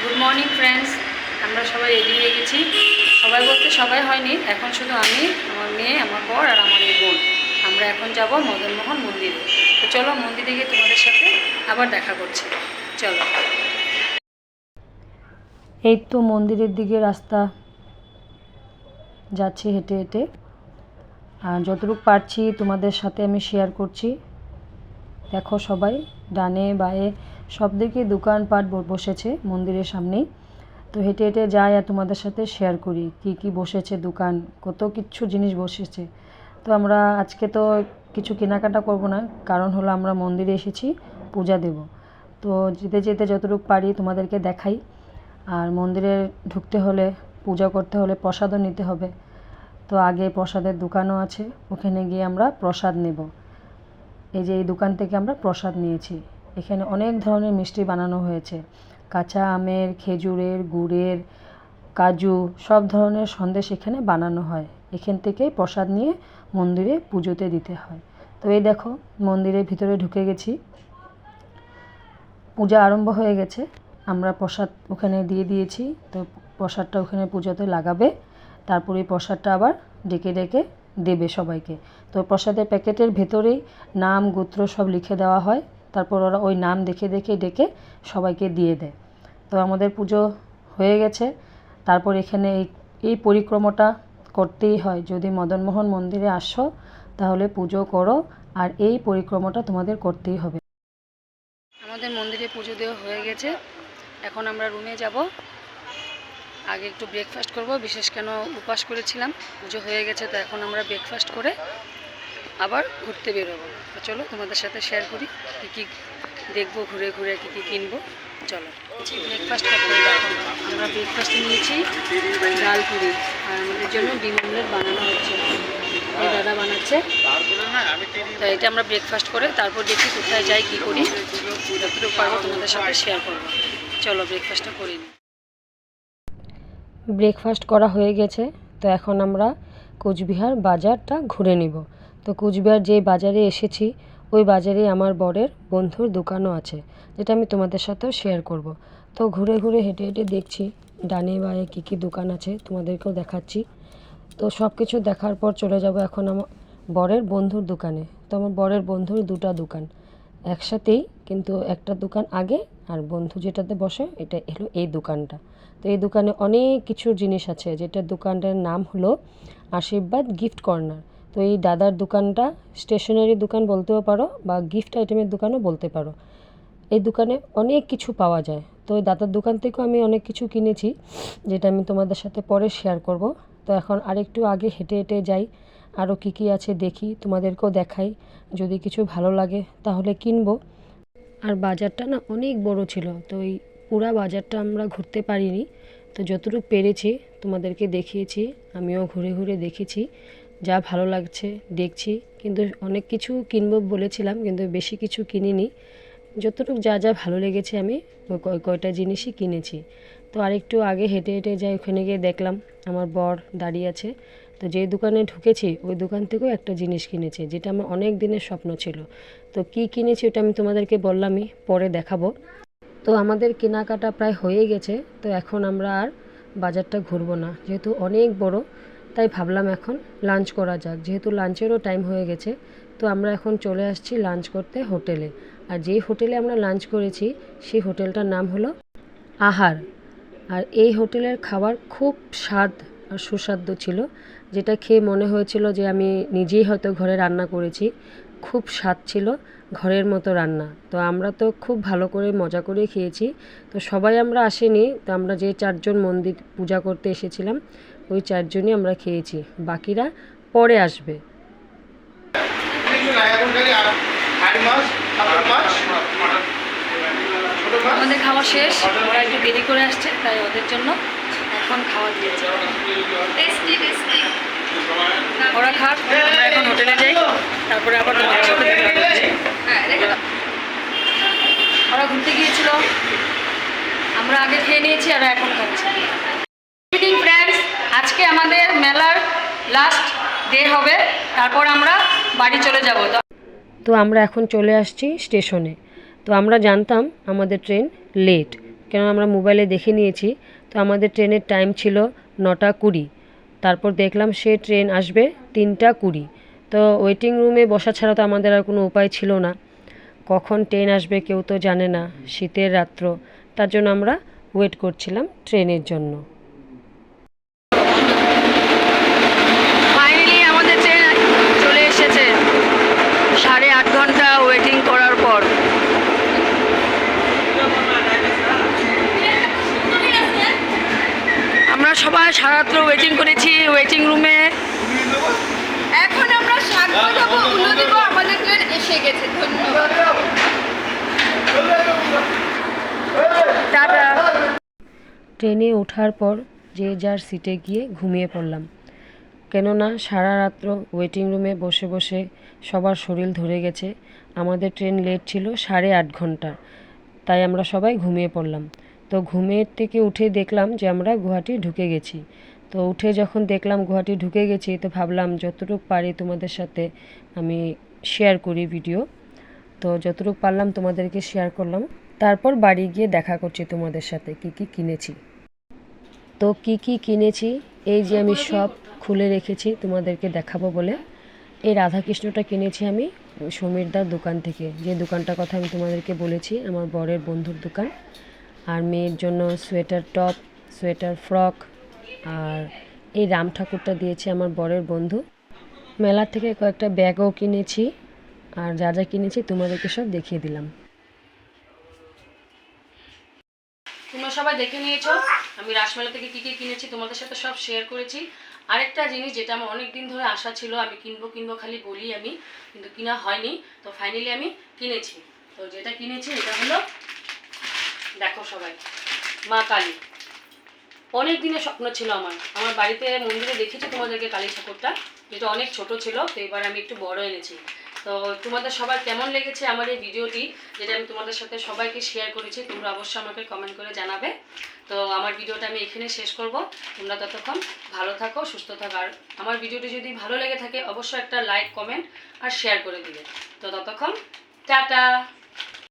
Good morning friends, আমরা সবাই ready হয়ে গেছি। সবাই বলতে সবাই হয়নি, এখন শুধু আমি, আমার মেয়ে, আমার বর আর আমার এই বোন। আমরা এখন যাব মদনমোহন মন্দিরে। তো চলো মন্দিরে গিয়ে তোমাদের সাথে আবার দেখা করছি। চলো। এই তো মন্দিরের দিকে রাস্তা যাচ্ছি হেঁটে হেঁটে, আর যতটুকু পারছি তোমাদের সাথে আমি শেয়ার করছি। দেখো সবাই ডানে বাঁয়ে সব দিকে দোকানপাট বসেছে মন্দিরের সামনেই। তো হেঁটে হেঁটে যাই আর তোমাদের সাথে শেয়ার করি কি কি বসেছে দোকান, কত কিছু জিনিস বসেছে। তো আমরা আজকে তো কিছু কেনাকাটা করব না, কারণ হলো আমরা মন্দিরে এসেছি পূজা দেব। তো যেতে যেতে যতটুকু পারি তোমাদেরকে দেখাই। আর মন্দিরে ঢুকতে হলে, পূজা করতে হলে প্রসাদও নিতে হবে। তো আগে প্রসাদের দোকানও আছে, ওখানে গিয়ে আমরা প্রসাদ নেব। এই যে এই দোকান থেকে আমরা প্রসাদ নিয়েছি। এখানে অনেক ধরনের মিষ্টি বানানো হয়েছে, কাঁচা আমের, খেজুরের, গুড়ের, কাজু, সব ধরনের সন্দেশ এখানে বানানো হয়। এখান থেকেই প্রসাদ নিয়ে মন্দিরে পুজোতে দিতে হয়। তো এই দেখো মন্দিরের ভিতরে ঢুকে গেছি, পূজা আরম্ভ হয়ে গেছে। আমরা প্রসাদ ওখানে দিয়ে দিয়েছি। তো প্রসাদটা ওখানে পুজোতে লাগাবে, তারপরে প্রসাদটা আবার ডেকে ডেকে দেবে সবাইকে। তো প্রসাদের প্যাকেটের ভেতরেই নাম গোত্র সব লিখে দেওয়া হয়, তারপর ওরা ওই নাম দেখে দেখে ডেকে সবাইকে দিয়ে দেয়। তো আমাদের পুজো হয়ে গেছে। তারপর এখানে এই পরিক্রমাটা করতেই হয়। যদি মদনমোহন মন্দিরে আসো তাহলে পুজো করো, আর এই পরিক্রমাটা তোমাদের করতেই হবে। আমাদের মন্দিরে পুজো দেওয়া হয়ে গেছে, এখন আমরা রুমে যাব। আগে একটু ব্রেকফাস্ট করব, বিশেষ কেন উপাস করেছিলাম। পুজো হয়ে গেছে, তো এখন আমরা ব্রেকফাস্ট করে আবার ঘুরতে বেরোবো। তো চলো তোমাদের সাথে শেয়ার করি কী কী দেখবো, ঘুরে ঘুরে কী কী কিনবো। চলো ব্রেকফাস্ট করতে। দেখো আমরা ব্রেকফাস্টে নিয়েছি ডাল পুরি, আর আমাদের জন্য ডিম অমলেট বানানো হচ্ছে, এই দাদা বানাচ্ছে। তো এটা আমরা ব্রেকফাস্ট করে তারপর দেখি কোথায় যাই, কী করি, যতটুকু পারবো তোমাদের সাথে শেয়ার করবো। চলো ব্রেকফাস্টটা করে নিই। ব্রেকফাস্ট করা হয়ে গেছে, তো এখন আমরা কোচবিহার বাজারটা ঘুরে নিব। তো কোচবিহার যে বাজারে এসেছি, ওই বাজারে আমার বরের বন্ধুর দোকানও আছে, যেটা আমি তোমাদের সাথেও শেয়ার করব। তো ঘুরে ঘুরে হেঁটে হেঁটে দেখছি ডানে বাঁয়ে কী কী দোকান আছে, তোমাদেরকেও দেখাচ্ছি। তো সব কিছু দেখার পর চলে যাব এখন আমার বরের বন্ধুর দোকানে। তো আমার বরের বন্ধুর দুটো দোকান একসাথেই, কিন্তু একটা দোকান আগে, আর বন্ধু যেটাতে বসে এটা হলো এই দোকানটা। তো এই দোকানে অনেক কিছু জিনিস আছে, যেটা দোকানটার নাম হলো আশীর্বাদ গিফট কর্নার। তো এই দাদার দোকানটা স্টেশনারি দোকান বলতেও পারো, বা গিফট আইটেমের দোকানও বলতে পারো। এই দোকানে অনেক কিছু পাওয়া যায়। তো এই দাদার দোকান থেকেও আমি অনেক কিছু কিনেছি, যেটা আমি তোমাদের সাথে পরে শেয়ার করব। তো এখন আরেকটু আগে হেঁটে হেঁটে যাই, আরও কী কী আছে দেখি, তোমাদেরকেও দেখাই। যদি কিছু ভালো লাগে তাহলে কিনবো। আর বাজারটা না অনেক বড় ছিল, তো এই পুরা বাজারটা আমরা ঘুরতে পারিনি। তো যতটুকু পেরেছি তোমাদেরকে দেখিয়েছি, আমিও ঘুরে ঘুরে দেখেছি, যা ভালো লাগছে দেখছি। কিন্তু অনেক কিছু কিনবো বলেছিলাম, কিন্তু বেশি কিছু কিনিনি। যতটুকু যা যা ভালো লেগেছে আমি কয়টা জিনিসই কিনেছি। তো আরেকটু আগে হেঁটে হেঁটে যাই, ওখানে গিয়ে দেখলাম আমার বর দাঁড়িয়ে আছে। তো যেই দোকানে ঢুকেছি ওই দোকান থেকেও একটা জিনিস কিনেছি, যেটা আমার অনেক দিনের স্বপ্ন ছিল। তো কী কিনেছি ওটা আমি তোমাদেরকে বললামই, পরে দেখাবো। তো আমাদের কেনাকাটা প্রায় হয়ে গেছে। তো এখন আমরা আর বাজারটা ঘুরবো না, যেহেতু অনেক বড়। তাই ভাবলাম এখন লাঞ্চ করা যাক, যেহেতু লাঞ্চেরও টাইম হয়ে গেছে। তো আমরা এখন চলে আসছি লাঞ্চ করতে হোটেলে। আর যেই হোটেলে আমরা লাঞ্চ করেছি সেই হোটেলটার নাম হলো আহার। আর এই হোটেলের খাবার খুব স্বাদ আর সুস্বাদু ছিল, যেটা খেয়ে মনে হয়েছিল যে আমি নিজেই হয়তো ঘরে রান্না করেছি। খুব স্বাদ ছিল, ঘরের মতো রান্না। তো আমরা তো খুব ভালো করে মজা করে খেয়েছি। তো সবাই আমরা আসেনি, তো আমরা যে চারজন মন্দির পূজা করতে এসেছিলাম ওই চারজনই আমরা খেয়েছি, বাকিরা পরে আসবে। আমাদের খাওয়া শেষ, ওরা একটু দেরি করে আসছে, তাই ওদের জন্য এখন খাওয়া দিয়েছে। ওরা খাক, আমরা এখন হোটেলে যাই, তারপরে আবার তোমাদের সাথে দেখা করছি। ওরা ঘুরতে গিয়েছিল, আমরা আগে খেয়ে নিয়েছি আর এখন খাচ্ছি। ইভিনিং ফ্রেন্ডস, আজকে আমাদের মেলার লাস্ট ডে হবে, তারপর আমরা বাড়ি চলে যাব। তো আমরা এখন চলে আসছি স্টেশনে। তো আমরা জানতাম আমাদের ট্রেন লেট, কেন আমরা মোবাইলে দেখে নিয়েছি। তো আমাদের ট্রেনের টাইম ছিল 9:20। তারপর দেখলাম সে ট্রেন আসবে 3:20। তো ওয়েটিং রুমে বসা ছাড়া তো আমাদের আর কোনো উপায় ছিল না। কখন ট্রেন আসবে কেউ তো জানে না, শীতের রাত্র, তার জন্য আমরা ওয়েট করছিলাম ট্রেনের জন্য। ফাইনালি আমাদের ট্রেন চলে এসেছে 8.5 ঘন্টা ওয়েটিং করার পর। আমরা সবাই সারাত্র ওয়েটিং করেছি ওয়েটিং রুমে। এখন আমরা সাগর যাবো, উল্লো দিব, আমাদের ট্রেন এসে গেছে। ধন্যবাদ। টাটা। ট্রেনে ওঠার পর যে যার সিটে গিয়ে ঘুমিয়ে পড়লাম, কেননা সারা রাত্র ওয়েটিং রুমে বসে বসে সবার শরীর ধরে গেছে। আমাদের ট্রেন লেট ছিল 8.5 ঘন্টা, তাই আমরা সবাই ঘুমিয়ে পড়লাম। তো ঘুমের থেকে উঠে দেখলাম যে আমরা গুয়াহাটি ঢুকে গেছি। তো উঠে যখন দেখলাম গুয়াহাটি ঢুকে গেছি, তো ভাবলাম যতটুকু পারি তোমাদের সাথে আমি শেয়ার করি ভিডিও। তো যতটুকু পারলাম তোমাদেরকে শেয়ার করলাম। তারপর বাড়ি গিয়ে দেখা করছি তোমাদের সাথে কি কি কিনেছি। তো কি কি কিনেছি এই যে আমি সব খুলে রেখেছি তোমাদেরকে দেখাবো বলে। এই রাধাকৃষ্ণটা কিনেছি আমি সমীরদার দোকান থেকে, যে দোকানটার কথা আমি তোমাদেরকে বলেছি, আমার বরের বন্ধুর দোকান। আর মেয়ের জন্য সোয়েটার টপ, সোয়েটার ফ্রক, আর এই রাম ঠাকুরটা দিয়েছে আমার বরের বন্ধু। মেলা থেকে কয়েকটা ব্যাগও কিনেছি, আর যা যা কিনেছি তোমাদেরকে সব দেখিয়ে দিলাম। তোমরা সবাই দেখে নিয়েছো আমি রাসমেলা থেকে কি কি কিনেছি, তোমাদের সাথে সব শেয়ার করেছি। আরেকটা জিনিস যেটা আমার অনেক দিন ধরে আশা ছিল, আমি কিনবো কিনবো খালি বলি আমি, কিন্তু কিনা হয়নি। তো ফাইনালি আমি কিনেছি। তো যেটা কিনেছি এটা হলো, দেখো সবাই, মা কালী। অনেক দিনের স্বপ্ন ছিল আমার। আমার বাড়িতে মন্দিরে দেখেছি তোমাদেরকে কালী ঠাকুরটা, যেটা অনেক ছোট ছিল। তো এবার আমি একটু বড় এনেছি। তো তোমাদের সবার কেমন লেগেছে আমার এই ভিডিওটি, যেটা আমি তোমাদের সাথে সবাইকে শেয়ার করেছি, তোমরা অবশ্যই আমাকে কমেন্ট করে জানাবে। তো আমার ভিডিওটা আমি এখানে শেষ করব। তোমরা ততক্ষণ ভালো থাকো, সুস্থ থাকো। আর আমার ভিডিওটি যদি ভালো লেগে থাকে অবশ্যই একটা লাইক, কমেন্ট আর শেয়ার করে দিবে। তো ততক্ষণ টাটা।